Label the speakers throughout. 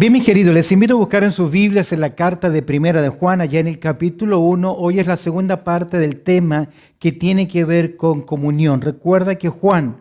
Speaker 1: Bien, mis queridos, les invito a buscar en sus Biblias en la carta de Primera de Juan, allá en el capítulo 1. Hoy es la segunda parte del tema que tiene que ver con comunión. Recuerda que Juan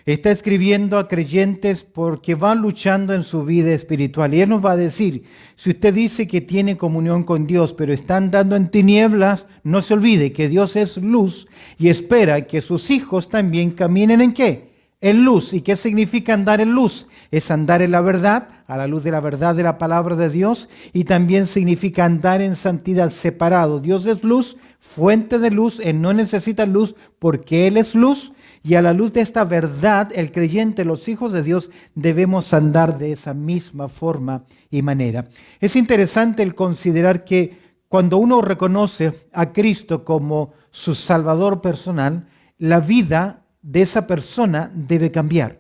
Speaker 1: está escribiendo a creyentes porque van luchando en su vida espiritual. Y él nos va a decir, si usted dice que tiene comunión con Dios, pero está andando en tinieblas, no se olvide que Dios es luz y espera que sus hijos también caminen ¿en qué? En luz. ¿Y qué significa andar en luz? Es andar en la verdad, a la luz de la verdad de la palabra de Dios, y también significa andar en santidad, separado. Dios es luz, fuente de luz, Él no necesita luz porque Él es luz, y a la luz de esta verdad, el creyente, los hijos de Dios, debemos andar de esa misma forma y manera. Es interesante el considerar que cuando uno reconoce a Cristo como su Salvador personal, la vida de esa persona debe cambiar.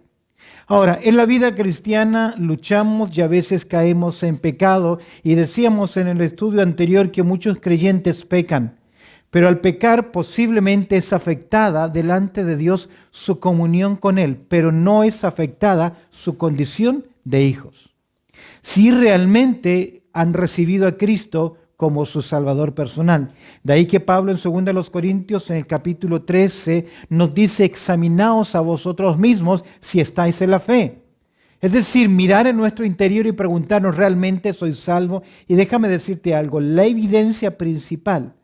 Speaker 1: Ahora, en la vida cristiana luchamos y a veces caemos en pecado, y decíamos en el estudio anterior que muchos creyentes pecan, pero al pecar posiblemente es afectada delante de Dios su comunión con Él, pero no es afectada su condición de hijos. Si realmente han recibido a Cristo como su Salvador personal. De ahí que Pablo en 2 Corintios, en el capítulo 13, nos dice, examinaos a vosotros mismos si estáis en la fe. Es decir, mirar en nuestro interior y preguntarnos, ¿realmente soy salvo? Y déjame decirte algo, la evidencia principal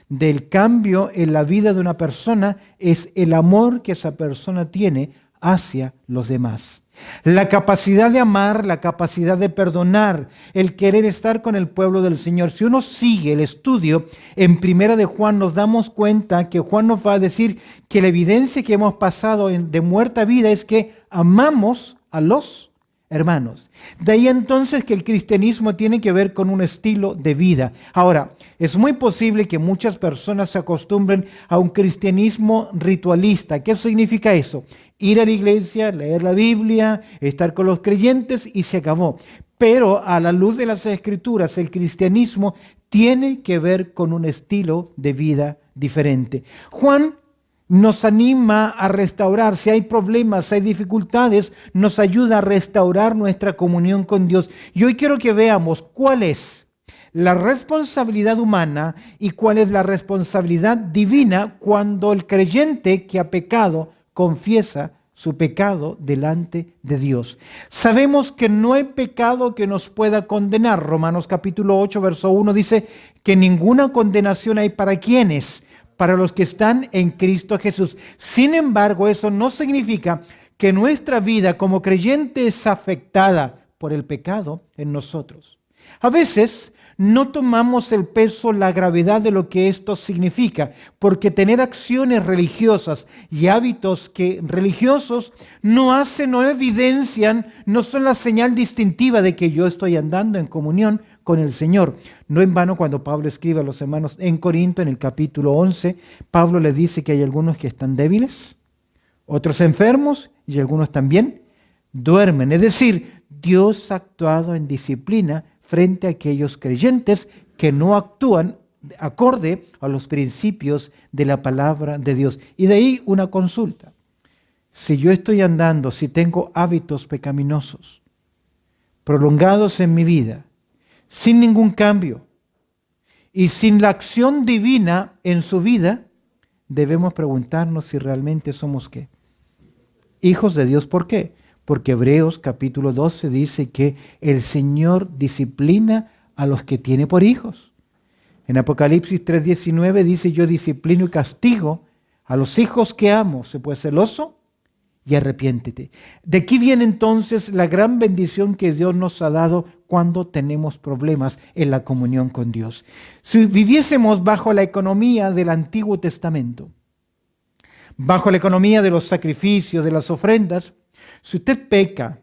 Speaker 1: del cambio en la vida de una persona es el amor que esa persona tiene hacia los demás. La capacidad de amar, la capacidad de perdonar, el querer estar con el pueblo del Señor. Si uno sigue el estudio en Primera de Juan, nos damos cuenta que Juan nos va a decir que la evidencia que hemos pasado de muerte a vida es que amamos a los hermanos. De ahí entonces que el cristianismo tiene que ver con un estilo de vida. Ahora, es muy posible que muchas personas se acostumbren a un cristianismo ritualista. ¿Qué significa eso? Ir a la iglesia, leer la Biblia, estar con los creyentes y se acabó. Pero a la luz de las Escrituras, el cristianismo tiene que ver con un estilo de vida diferente. Juan nos anima a restaurar, si hay problemas, si hay dificultades, nos ayuda a restaurar nuestra comunión con Dios. Y hoy quiero que veamos cuál es la responsabilidad humana y cuál es la responsabilidad divina cuando el creyente que ha pecado confiesa su pecado delante de Dios. Sabemos que no hay pecado que nos pueda condenar. Romanos capítulo 8, verso 1 dice que ninguna condenación hay para quienes, para los que están en Cristo Jesús. Sin embargo, eso no significa que nuestra vida como creyente es afectada por el pecado en nosotros. A veces no tomamos el peso, la gravedad de lo que esto significa, porque tener acciones religiosas y hábitos religiosos no hacen, no evidencian, no son la señal distintiva de que yo estoy andando en comunión con el Señor. No en vano cuando Pablo escribe a los hermanos en Corinto, en el capítulo 11, Pablo les dice que hay algunos que están débiles, otros enfermos y algunos también duermen. Es decir, Dios ha actuado en disciplina frente a aquellos creyentes que no actúan acorde a los principios de la palabra de Dios. Y de ahí una consulta. Si yo estoy andando, si tengo hábitos pecaminosos prolongados en mi vida, sin ningún cambio y sin la acción divina en su vida, debemos preguntarnos si realmente somos ¿qué? Hijos de Dios. ¿Por qué? Porque Hebreos capítulo 12 dice que el Señor disciplina a los que tiene por hijos. En Apocalipsis 3:19 dice, yo disciplino y castigo a los hijos que amo. Se puede ser celoso y arrepiéntete. De aquí viene entonces la gran bendición que Dios nos ha dado cuando tenemos problemas en la comunión con Dios. Si viviésemos bajo la economía del Antiguo Testamento, bajo la economía de los sacrificios, de las ofrendas, si usted peca,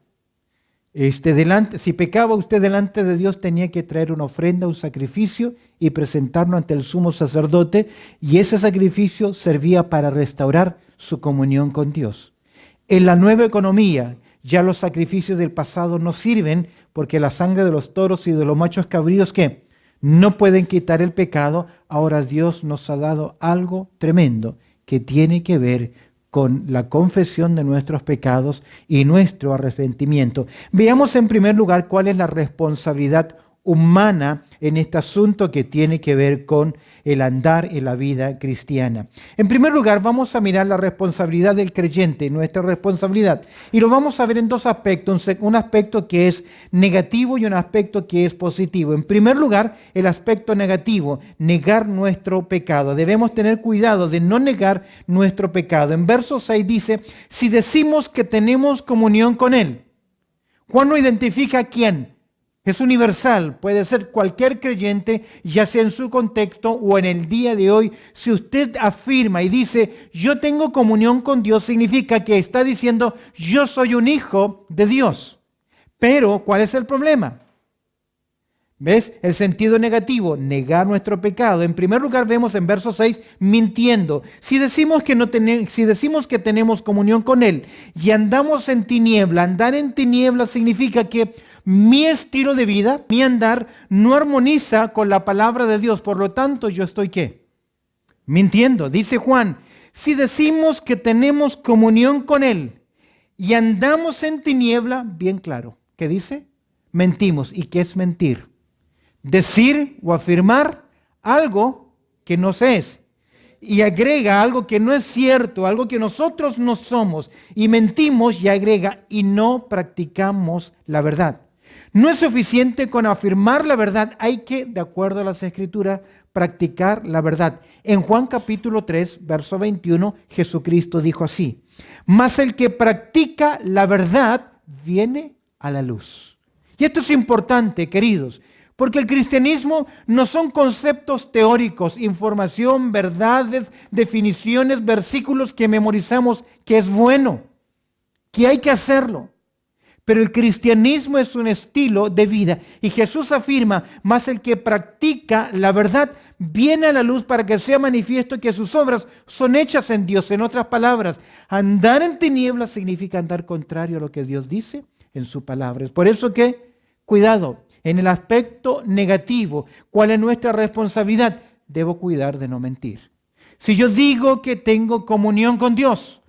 Speaker 1: si pecaba usted delante de Dios, tenía que traer una ofrenda, un sacrificio y presentarlo ante el sumo sacerdote, y ese sacrificio servía para restaurar su comunión con Dios. En la nueva economía, ya los sacrificios del pasado no sirven porque la sangre de los toros y de los machos cabríos que no pueden quitar el pecado. Ahora Dios nos ha dado algo tremendo que tiene que ver con la confesión de nuestros pecados y nuestro arrepentimiento. Veamos en primer lugar cuál es la responsabilidad humana en este asunto que tiene que ver con el andar en la vida cristiana. En primer lugar, vamos a mirar la responsabilidad del creyente, nuestra responsabilidad. Y lo vamos a ver en dos aspectos, un aspecto que es negativo y un aspecto que es positivo. En primer lugar, el aspecto negativo, negar nuestro pecado. Debemos tener cuidado de no negar nuestro pecado. En verso 6 dice, si decimos que tenemos comunión con Él. Juan no identifica a quién. Es universal, puede ser cualquier creyente, ya sea en su contexto o en el día de hoy. Si usted afirma y dice, yo tengo comunión con Dios, significa que está diciendo, yo soy un hijo de Dios. Pero, ¿cuál es el problema? ¿Ves? El sentido negativo, negar nuestro pecado. En primer lugar, vemos en verso 6, mintiendo. Si decimos que tenemos comunión con Él y andamos en tiniebla, andar en tiniebla significa que mi estilo de vida, mi andar, no armoniza con la palabra de Dios. Por lo tanto, yo estoy ¿qué? Mintiendo. Dice Juan, si decimos que tenemos comunión con Él y andamos en tiniebla, bien claro. ¿Qué dice? Mentimos. ¿Y qué es mentir? Decir o afirmar algo que no se es. Y agrega algo que no es cierto, algo que nosotros no somos. Y mentimos y agrega, y no practicamos la verdad. No es suficiente con afirmar la verdad, hay que, de acuerdo a las Escrituras, practicar la verdad. En Juan capítulo 3, verso 21, Jesucristo dijo así, mas el que practica la verdad viene a la luz. Y esto es importante, queridos, porque el cristianismo no son conceptos teóricos, información, verdades, definiciones, versículos que memorizamos, que es bueno, que hay que hacerlo. Pero el cristianismo es un estilo de vida. Y Jesús afirma, mas el que practica la verdad viene a la luz para que sea manifiesto que sus obras son hechas en Dios. En otras palabras, andar en tinieblas significa andar contrario a lo que Dios dice en su palabra. Es por eso que, cuidado, en el aspecto negativo, ¿cuál es nuestra responsabilidad? Debo cuidar de no mentir. Si yo digo que tengo comunión con Dios,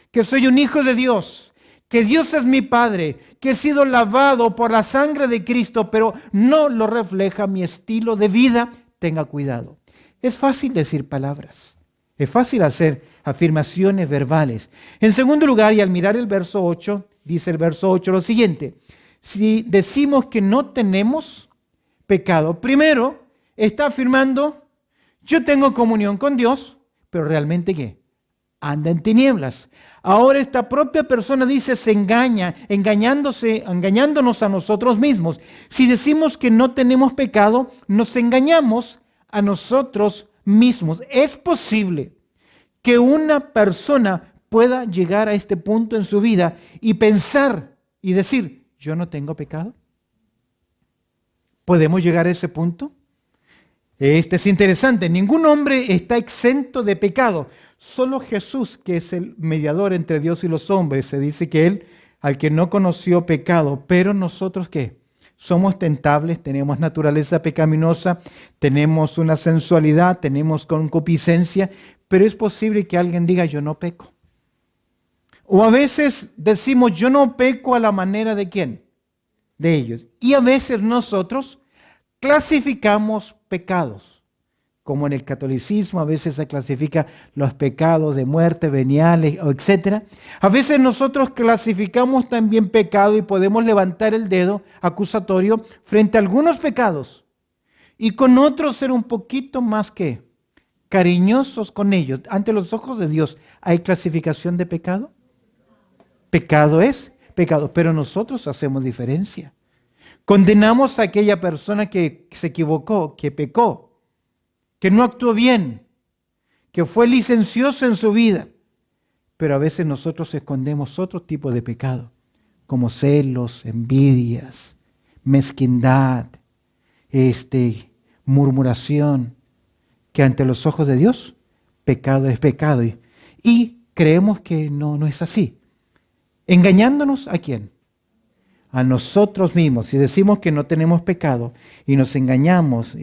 Speaker 1: que soy un hijo de Dios, que Dios es mi Padre, que he sido lavado por la sangre de Cristo, pero no lo refleja mi estilo de vida, tenga cuidado. Es fácil decir palabras, es fácil hacer afirmaciones verbales. En segundo lugar, y al mirar el verso 8, dice el verso 8 lo siguiente, si decimos que no tenemos pecado, primero está afirmando, yo tengo comunión con Dios, pero realmente ¿qué? Anda en tinieblas. Ahora esta propia persona dice, se engaña, engañándonos a nosotros mismos. Si decimos que no tenemos pecado, nos engañamos a nosotros mismos. Es posible que una persona pueda llegar a este punto en su vida y pensar y decir, yo no tengo pecado. ¿Podemos llegar a ese punto? Este es interesante. Ningún hombre está exento de pecado. Solo Jesús, que es el mediador entre Dios y los hombres, se dice que Él, al que no conoció pecado, pero nosotros ¿qué? Somos tentables, tenemos naturaleza pecaminosa, tenemos una sensualidad, tenemos concupiscencia, pero es posible que alguien diga yo no peco. O a veces decimos yo no peco a la manera de ¿quién? De ellos. Y a veces nosotros clasificamos pecados. Como en el catolicismo a veces se clasifica los pecados de muerte, veniales, etc. A veces nosotros clasificamos también pecado y podemos levantar el dedo acusatorio frente a algunos pecados y con otros ser un poquito más que cariñosos con ellos. Ante los ojos de Dios, ¿hay clasificación de pecado? Pecado es pecado, pero nosotros hacemos diferencia. Condenamos a aquella persona que se equivocó, que pecó, que no actuó bien, que fue licencioso en su vida. Pero a veces nosotros escondemos otro tipo de pecado, como celos, envidias, mezquindad, murmuración, que ante los ojos de Dios, pecado es pecado. Y creemos que no es así. ¿Engañándonos a quién? A nosotros mismos. Si decimos que no tenemos pecado y nos engañamos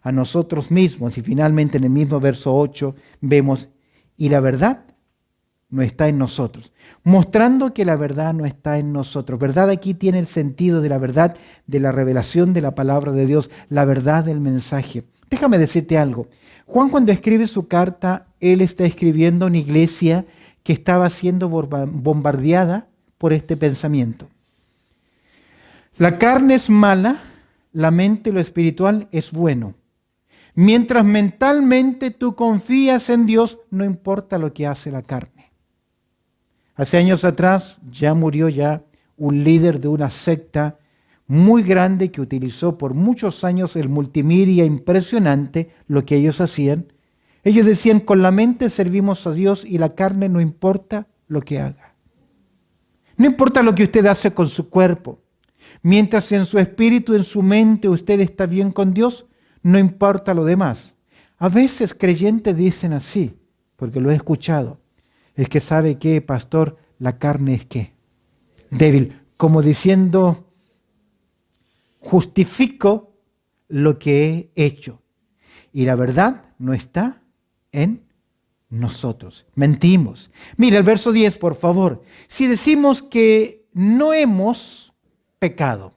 Speaker 1: a nosotros mismos. Y finalmente en el mismo verso 8 vemos, y la verdad no está en nosotros, mostrando que la verdad no está en nosotros. Verdad aquí tiene el sentido de la verdad, de la revelación de la palabra de Dios, la verdad del mensaje. Déjame decirte algo. Juan, cuando escribe su carta, él está escribiendo a una iglesia que estaba siendo bombardeada por este pensamiento. La carne es mala, la mente, lo espiritual, es bueno. Mientras mentalmente tú confías en Dios, no importa lo que hace la carne. Hace años atrás ya murió un líder de una secta muy grande que utilizó por muchos años el multimedia impresionante, lo que ellos hacían. Ellos decían, con la mente servimos a Dios y la carne no importa lo que haga. No importa lo que usted hace con su cuerpo. Mientras en su espíritu, en su mente, usted está bien con Dios, no importa lo demás. A veces creyentes dicen así, porque lo he escuchado. Es que sabe que, pastor, la carne es ¿qué? Débil. Como diciendo, justifico lo que he hecho. Y la verdad no está en nosotros. Mentimos. Mira el verso 10, por favor. Si decimos que no hemos pecado.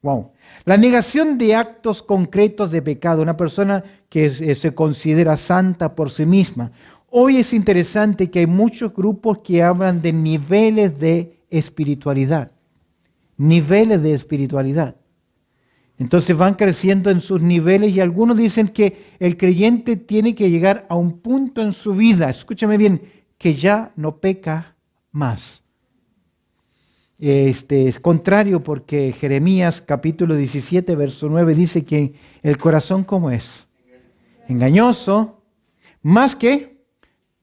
Speaker 1: Wow. La negación de actos concretos de pecado. Una persona que se considera santa por sí misma. Hoy es interesante que hay muchos grupos que hablan de niveles de espiritualidad. Niveles de espiritualidad. Entonces van creciendo en sus niveles y algunos dicen que el creyente tiene que llegar a un punto en su vida, escúchame bien, que ya no peca más. Es contrario porque Jeremías capítulo 17, verso 9 dice que el corazón ¿cómo es? Engañoso, más que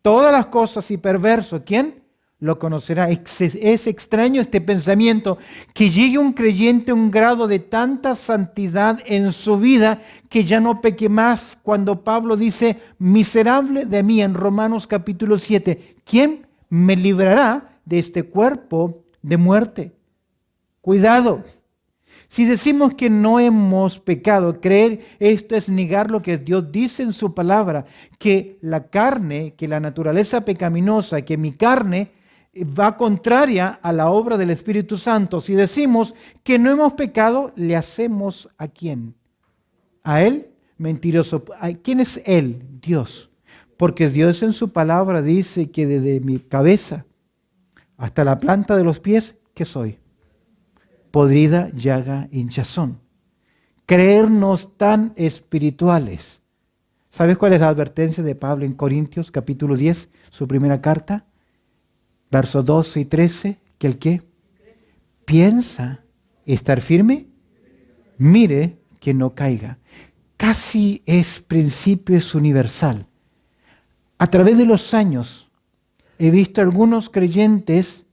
Speaker 1: todas las cosas y perverso. ¿Quién lo conocerá? Es extraño este pensamiento, que llegue un creyente a un grado de tanta santidad en su vida que ya no peque más. Cuando Pablo dice, miserable de mí en Romanos capítulo 7, ¿quién me librará de este cuerpo de muerte? Cuidado. Si decimos que no hemos pecado, creer esto es negar lo que Dios dice en su palabra, que la carne, que la naturaleza pecaminosa, que mi carne va contraria a la obra del Espíritu Santo. Si decimos que no hemos pecado, ¿le hacemos a quién? ¿A Él? Mentiroso. ¿Quién es Él? Dios. Porque Dios en su palabra dice que desde mi cabeza hasta la planta de los pies, ¿qué soy? Podrida, llaga, hinchazón. Creernos tan espirituales. ¿Sabes cuál es la advertencia de Pablo en Corintios capítulo 10, su primera carta? Versos 12 y 13, que el que piensa estar firme, mire que no caiga. Casi es principio, es universal. A través de los años he visto algunos creyentes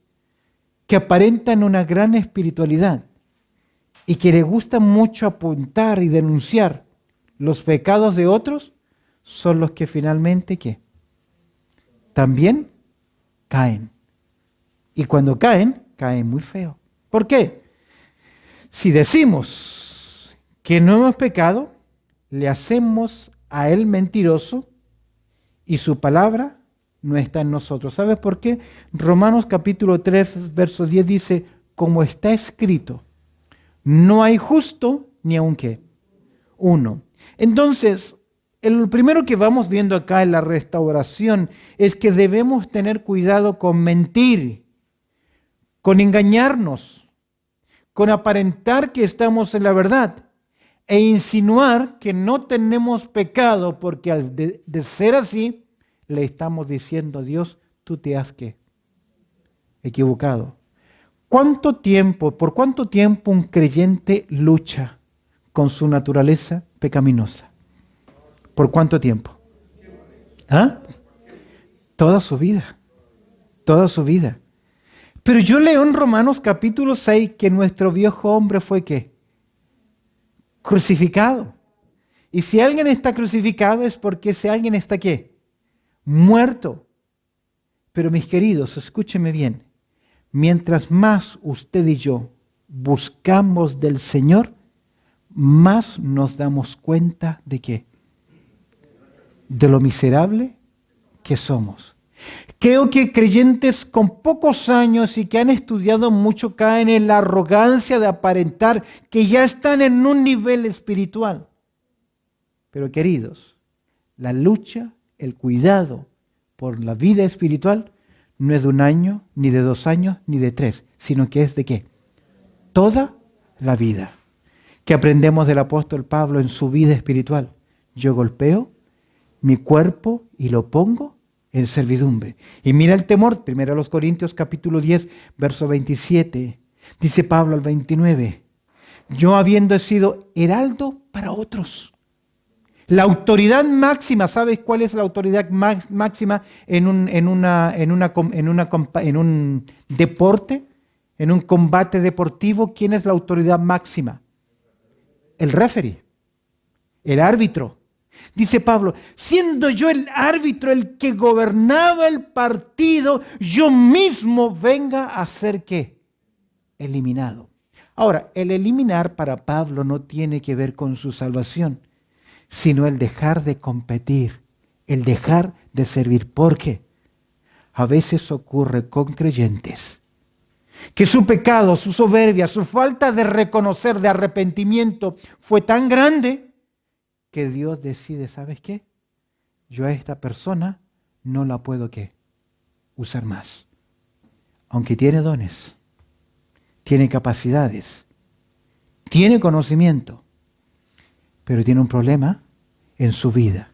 Speaker 1: que aparentan una gran espiritualidad y que les gusta mucho apuntar y denunciar los pecados de otros, son los que finalmente ¿qué? También caen. Y cuando caen, caen muy feo. ¿Por qué? Si decimos que no hemos pecado, le hacemos a él mentiroso y su palabra no está en nosotros. ¿Sabes por qué? Romanos capítulo 3, verso 10 dice, como está escrito, no hay justo ni aun qué. Uno. Entonces, el primero que vamos viendo acá en la restauración es que debemos tener cuidado con mentir, con engañarnos, con aparentar que estamos en la verdad e insinuar que no tenemos pecado, porque al de ser así, le estamos diciendo a Dios, tú te has ¿qué? Equivocado. ¿Por cuánto tiempo un creyente lucha con su naturaleza pecaminosa? ¿Por cuánto tiempo? ¿Ah? Toda su vida. Toda su vida. Pero yo leo en Romanos capítulo 6 que nuestro viejo hombre fue ¿qué? Crucificado. Y si alguien está crucificado es porque ese alguien está ¿qué? Muerto. Pero mis queridos, escúchenme bien. Mientras más usted y yo buscamos del Señor, más nos damos cuenta de ¿qué? De lo miserable que somos. Creo que creyentes con pocos años y que han estudiado mucho caen en la arrogancia de aparentar que ya están en un nivel espiritual. Pero queridos, la lucha, el cuidado por la vida espiritual no es de 1 año, ni de 2 años, ni de 3, sino que es de ¿qué? Toda la vida. ¿Qué aprendemos del apóstol Pablo en su vida espiritual? Yo golpeo mi cuerpo y lo pongo en servidumbre. Y mira el temor, 1 Corintios capítulo 10, verso 27. Dice Pablo al 29, yo habiendo sido heraldo para otros. La autoridad máxima, ¿sabes cuál es la autoridad máxima en un deporte? En un combate deportivo, ¿quién es la autoridad máxima? El referee, el árbitro. Dice Pablo, siendo yo el árbitro, el que gobernaba el partido, yo mismo venga a ser ¿qué? Eliminado. Ahora, el eliminar para Pablo no tiene que ver con su salvación, sino el dejar de competir, el dejar de servir. ¿Por qué? A veces ocurre con creyentes que su pecado, su soberbia, su falta de reconocer, de arrepentimiento fue tan grande que Dios decide, ¿sabes qué? Yo a esta persona no la puedo ¿qué? Usar más. Aunque tiene dones, tiene capacidades, tiene conocimiento, pero tiene un problema en su vida.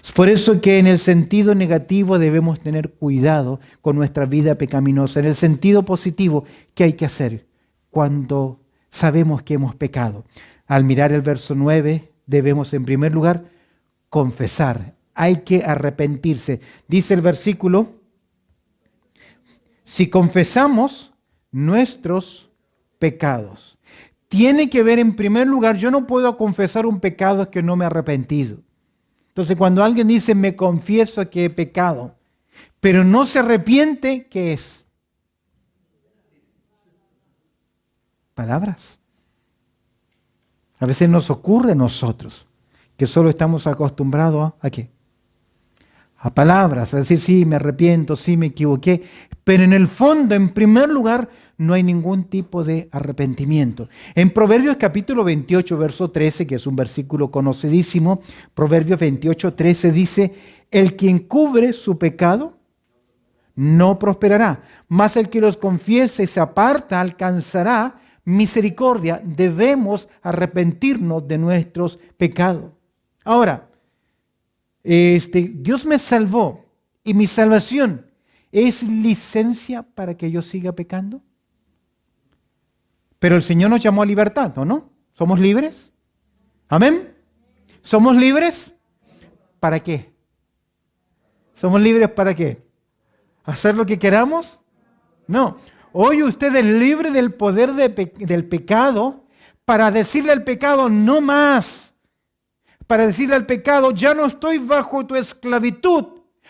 Speaker 1: Es por eso que en el sentido negativo debemos tener cuidado con nuestra vida pecaminosa. En el sentido positivo, ¿qué hay que hacer cuando sabemos que hemos pecado? Al mirar el verso 9, debemos en primer lugar confesar. Hay que arrepentirse. Dice el versículo, si confesamos nuestros pecados. Tiene que ver en primer lugar, yo no puedo confesar un pecado que no me he arrepentido. Entonces cuando alguien dice, me confieso que he pecado, pero no se arrepiente, ¿qué es? Palabras. A veces nos ocurre a nosotros que solo estamos acostumbrados ¿a qué? A palabras, a decir, sí, me arrepiento, sí, me equivoqué, pero en el fondo, en primer lugar, no hay ningún tipo de arrepentimiento. En Proverbios capítulo 28, verso 13, que es un versículo conocidísimo, Proverbios 28, 13 dice, el que encubre su pecado no prosperará, mas el que los confiese y se aparta alcanzará misericordia. Debemos arrepentirnos de nuestros pecados. Ahora, Dios me salvó y mi salvación es licencia para que yo siga pecando. Pero el Señor nos llamó a libertad, ¿o no? ¿Somos libres? ¿Amén? ¿Somos libres? ¿Para qué? ¿Somos libres para qué? ¿Hacer lo que queramos? No. Hoy usted es libre del poder del pecado para decirle al pecado no más. Para decirle al pecado, ya no estoy bajo tu esclavitud.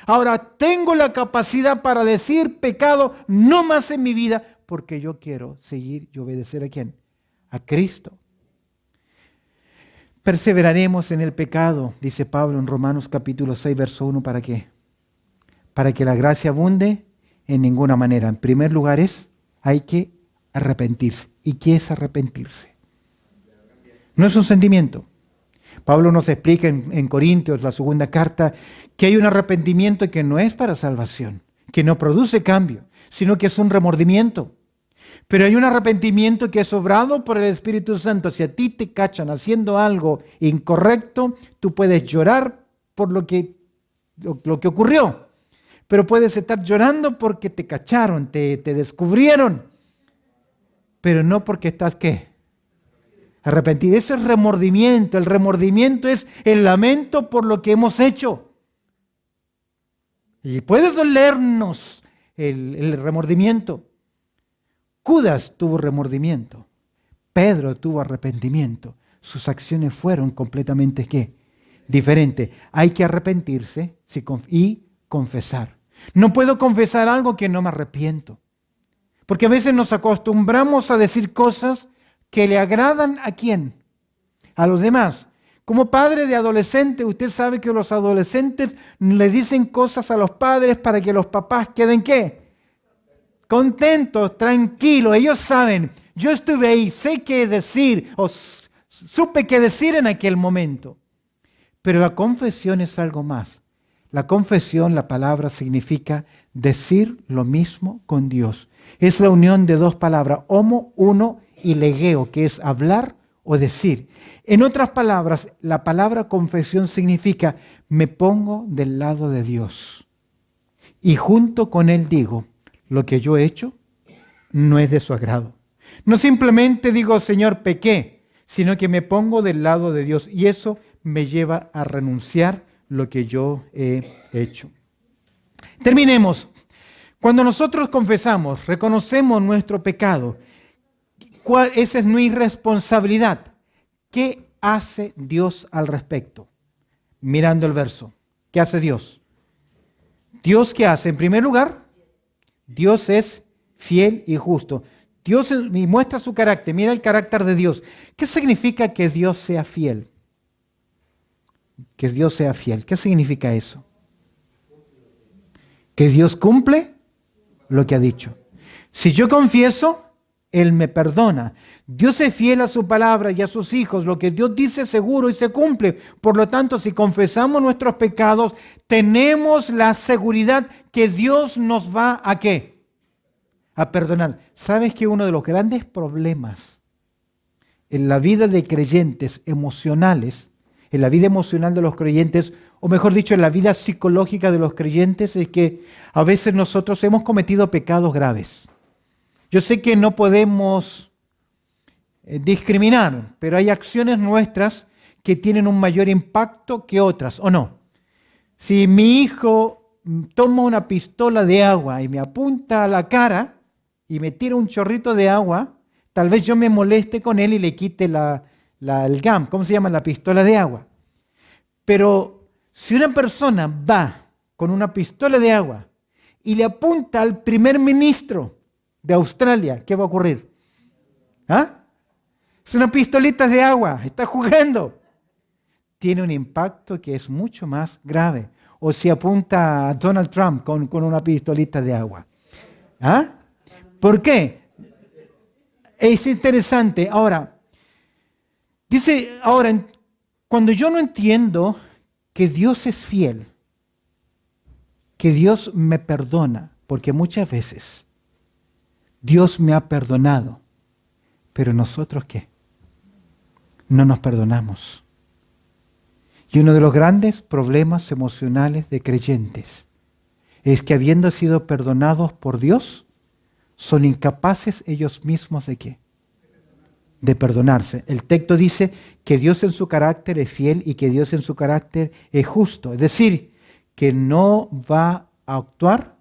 Speaker 1: Ahora tengo la capacidad para decir pecado no más en mi vida, porque yo quiero seguir y obedecer ¿a quién? A Cristo. Perseveraremos en el pecado, dice Pablo en Romanos capítulo 6, verso 1, ¿para qué? Para que la gracia abunde en ninguna manera. En primer lugar hay que arrepentirse. ¿Y qué es arrepentirse? No es un sentimiento. Pablo nos explica en Corintios, la segunda carta, que hay un arrepentimiento que no es para salvación, que no produce cambio, sino que es un remordimiento. Pero hay un arrepentimiento que es obrado por el Espíritu Santo. Si a ti te cachan haciendo algo incorrecto, tú puedes llorar por lo que ocurrió. Pero puedes estar llorando porque te cacharon, te descubrieron. Pero no porque estás, ¿qué? Arrepentido. Ese es remordimiento. El remordimiento es el lamento por lo que hemos hecho. Y puede dolernos el remordimiento. Judas tuvo remordimiento. Pedro tuvo arrepentimiento. Sus acciones fueron completamente ¿qué? Diferentes. Hay que arrepentirse y confesar. No puedo confesar algo que no me arrepiento. Porque a veces nos acostumbramos a decir cosas que le agradan ¿a quién? A los demás. Como padre de adolescente, usted sabe que los adolescentes le dicen cosas a los padres para que los papás queden ¿qué? Contentos, tranquilos. Ellos saben, yo estuve ahí, sé qué decir, o supe qué decir en aquel momento. Pero la confesión es algo más. La confesión, la palabra, significa decir lo mismo con Dios. Es la unión de dos palabras, homo, uno, y legeo, que es hablar o decir. En otras palabras, la palabra confesión significa me pongo del lado de Dios. Y junto con Él digo, lo que yo he hecho no es de su agrado. No simplemente digo, Señor, pequé, sino que me pongo del lado de Dios. Y eso me lleva a renunciar lo que yo he hecho. Terminemos. Cuando nosotros confesamos, reconocemos nuestro pecado, esa es nuestra responsabilidad. ¿Qué hace Dios al respecto? Mirando el verso. ¿Qué hace Dios? ¿Dios qué hace? En primer lugar, Dios es fiel y justo. Dios muestra su carácter. Mira el carácter de Dios. ¿Qué significa que Dios sea fiel? Que Dios sea fiel. ¿Qué significa eso? Que Dios cumple lo que ha dicho. Si yo confieso, Él me perdona. Dios es fiel a su palabra y a sus hijos. Lo que Dios dice seguro y se cumple. Por lo tanto, si confesamos nuestros pecados, tenemos la seguridad que Dios nos va ¿a qué? A perdonar. ¿Sabes que uno de los grandes problemas en la vida de creyentes emocionales, en la vida emocional de los creyentes, o mejor dicho, en la vida psicológica de los creyentes, es que a veces nosotros hemos cometido pecados graves? Yo sé que no podemos discriminar, pero hay acciones nuestras que tienen un mayor impacto que otras, ¿o no? Si mi hijo toma una pistola de agua y me apunta a la cara y me tira un chorrito de agua, tal vez yo me moleste con él y le quite el gun, ¿cómo se llama? La pistola de agua. Pero si una persona va con una pistola de agua y le apunta al primer ministro de Australia, ¿qué va a ocurrir? ¿Ah? Es una pistolita de agua, está jugando. Tiene un impacto que es mucho más grave. O si apunta a Donald Trump con una pistolita de agua. ¿Ah? ¿Por qué? Es interesante. Ahora, cuando yo no entiendo que Dios es fiel, que Dios me perdona, porque muchas veces Dios me ha perdonado, pero nosotros ¿qué? No nos perdonamos. Y uno de los grandes problemas emocionales de creyentes es que habiendo sido perdonados por Dios, son incapaces ellos mismos ¿de qué? De perdonarse. El texto dice que Dios en su carácter es fiel y que Dios en su carácter es justo. Es decir, que no va a actuar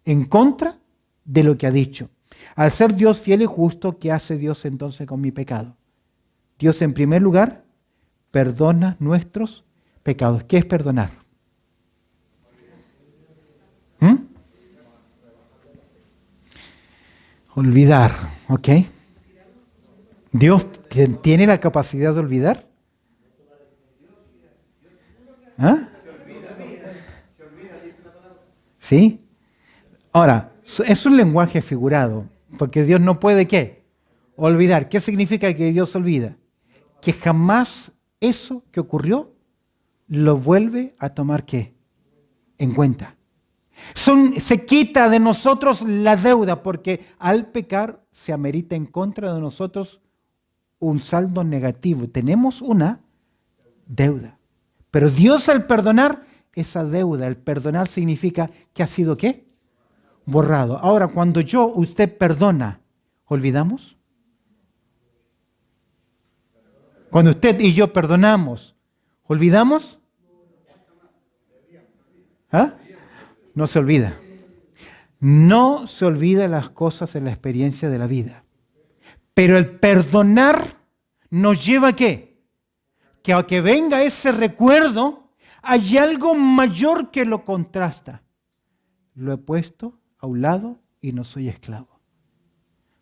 Speaker 1: en contra de lo que ha dicho. Al ser Dios fiel y justo, ¿qué hace Dios entonces con mi pecado? Dios en primer lugar perdona nuestros pecados. ¿Qué es perdonar? Olvidar, ¿ok? ¿Dios tiene la capacidad de olvidar? ¿Ah? ¿Sí? Ahora, es un lenguaje figurado, porque Dios no puede ¿qué? Olvidar. ¿Qué significa que Dios olvida? Que jamás eso que ocurrió lo vuelve a tomar ¿qué? En cuenta. Se quita de nosotros la deuda, porque al pecar se amerita en contra de nosotros un saldo negativo. Tenemos una deuda. Pero Dios al perdonar esa deuda, el perdonar significa que ha sido ¿qué? Borrado. Ahora, cuando usted perdona, ¿olvidamos? Cuando usted y yo perdonamos, ¿olvidamos? ¿Ah? No se olvida. No se olvida las cosas en la experiencia de la vida. Pero el perdonar nos lleva ¿a qué? Que aunque venga ese recuerdo, hay algo mayor que lo contrasta. Lo he puesto a un lado y no soy esclavo.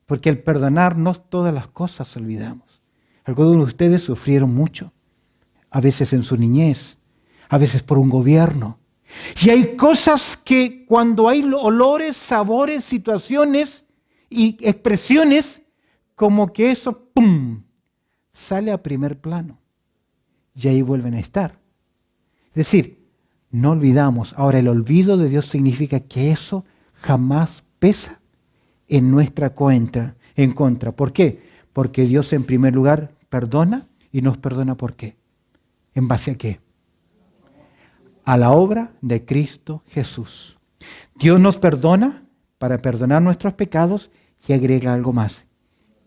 Speaker 1: Porque el perdonar no todas las cosas olvidamos. Algunos de ustedes sufrieron mucho. a veces en su niñez, a veces por un gobierno. Y hay cosas que cuando hay olores, sabores, situaciones y expresiones, como que eso, ¡pum!, sale a primer plano. Y ahí vuelven a estar. Es decir, no olvidamos. Ahora, el olvido de Dios significa que eso jamás pesa en nuestra cuenta, en contra. ¿Por qué? Porque Dios en primer lugar perdona, y nos perdona ¿por qué? ¿En base a qué? A la obra de Cristo Jesús. Dios nos perdona para perdonar nuestros pecados y agrega algo más.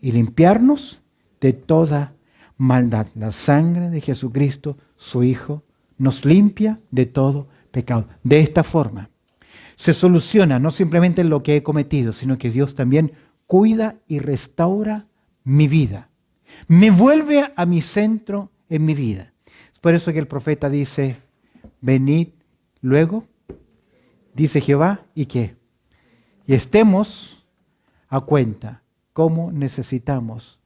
Speaker 1: Y limpiarnos de toda maldad. La sangre de Jesucristo, su Hijo, nos limpia de todo pecado. De esta forma se soluciona no simplemente lo que he cometido, sino que Dios también cuida y restaura mi vida. Me vuelve a mi centro en mi vida. Es por eso que el profeta dice, venid luego, dice Jehová, ¿y qué? Y estemos a cuenta cómo necesitamos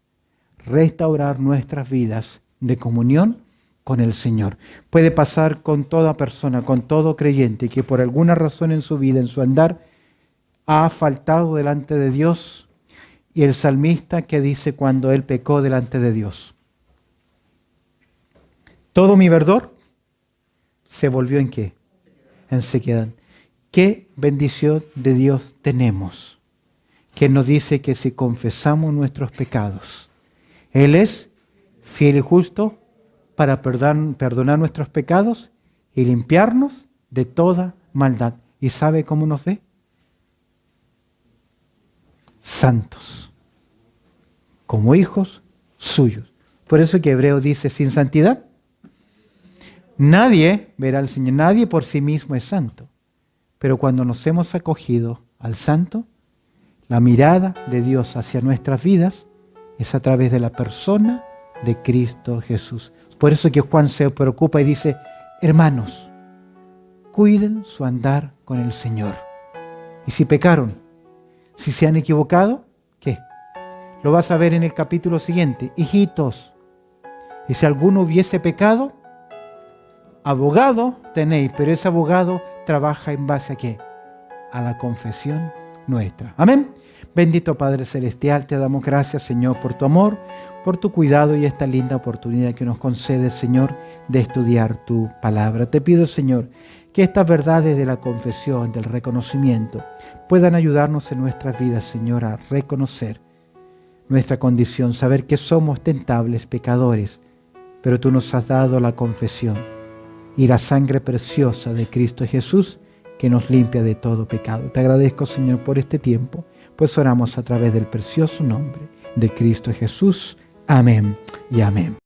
Speaker 1: restaurar nuestras vidas de comunión con el Señor. Puede pasar con toda persona, con todo creyente que por alguna razón en su vida, en su andar, ha faltado delante de Dios. Y el salmista que dice cuando él pecó delante de Dios, todo mi verdor se volvió ¿en qué? En sequedad. ¿Qué bendición de Dios tenemos? Que nos dice que si confesamos nuestros pecados, Él es fiel y justo para perdonar nuestros pecados y limpiarnos de toda maldad. ¿Y sabe cómo nos ve? Santos, como hijos suyos. Por eso que Hebreo dice, sin santidad nadie verá al Señor, nadie por sí mismo es santo. Pero cuando nos hemos acogido al santo, la mirada de Dios hacia nuestras vidas es a través de la persona de Cristo Jesús. Por eso que Juan se preocupa y dice, hermanos, cuiden su andar con el Señor. Y si pecaron, si se han equivocado, ¿qué? Lo vas a ver en el capítulo siguiente. Hijitos, y si alguno hubiese pecado, abogado tenéis, pero ese abogado trabaja en base a ¿qué? A la confesión nuestra. Amén. Bendito Padre Celestial, te damos gracias, Señor, por tu amor, por tu cuidado y esta linda oportunidad que nos concedes, Señor, de estudiar tu palabra. Te pido, Señor, que estas verdades de la confesión, del reconocimiento, puedan ayudarnos en nuestras vidas, Señor, a reconocer nuestra condición, saber que somos tentables, pecadores, pero tú nos has dado la confesión y la sangre preciosa de Cristo Jesús que nos limpia de todo pecado. Te agradezco, Señor, por este tiempo, pues oramos a través del precioso nombre de Cristo Jesús. Amén y amén.